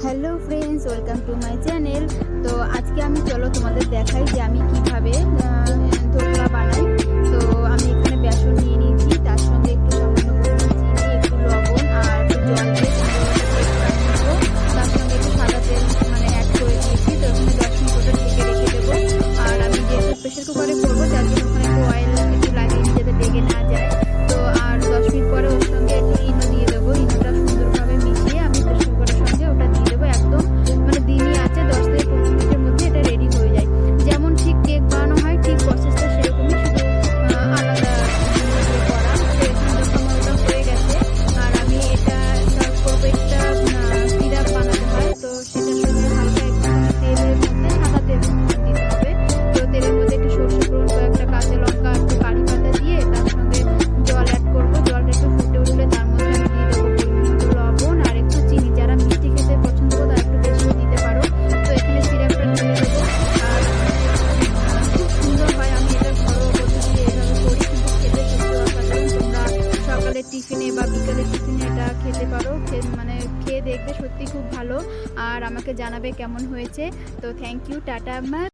Hello friends, welcome to my channel. তো আজকে আমি চলো তোমাদের দেখাই যে আমি কিভাবে ধোকলা বানাই। তো আমি এখানে বেসন নিয়ে নিয়েছি, তার সঙ্গে একটু সামান্য পরিমাণ চিনি, একটু লবণ আর একটু জল দিয়ে তার সঙ্গে একটু সাদা তেল অ্যাড করে দিয়েছি। তো ওখানে 10 মিনিট ওটা ঢেকে রেখে দেবো। আর আমি যেহেতু প্রেশার কুকারে করবো, যার জন্য ওখানে একটু অয়েল একটু লাগিয়ে নিই যাতে লেগে না যায়। তো আর 10 মিনিট পরে ওর সঙ্গে একটু ইনো দিয়ে দেবো। ইনোটা সুন্দরভাবে মিশিয়ে আমি প্রেশার কুকারের সঙ্গে ওটা দিয়ে দেবো। একদম দিনই আছে 10 থেকে 15 মিনিটের মধ্যে এটা রেডি হয়ে যায়। যেমন ঠিক কেক বানানো হয় ঠিক প্রসেসটা সেরকমই, শুধু আলাদা করা। তো এখানে যখন ওটা হয়ে গেছে আর আমি এটা সার্ভ করবো, একটা সিরাপ বানাতে হয়। তো সেটার সঙ্গে হালকা একটু তেলের মধ্যে সাদা তেল দিতে হবে। তো তেলের মধ্যে একটু সরষে ফোড়ন, কয়েকটা কাঁচা লঙ্কা, একটু কারি পাতা দিয়ে তার সঙ্গে জল অ্যাড করবো। জলটা একটু ফুটে উঠলে তার মধ্যে আমি দিয়ে দেবো পরিমাণ মতো লবণ আর একটু চিনি। যারা মিষ্টি খেতে পছন্দ করো তারা একটু বেশি দিতে পারো। তো এখানে সিরাপটা ঢেলে দেবো। আর খুব সুন্দর হয়। আমি এটা ঘরোয়া পদ্ধতিতে এভাবে করি, কিন্তু খেতে সত্যি অসাধারণ। তোমরা সকালের টিফিনে বা বিকালের টিফিনে এটা খেতে পারো। খেয়ে দেখবে, সত্যি খুব ভালো। আর আমাকে জানাবে কেমন হয়েছে। তো থ্যাংক ইউ, টাটা।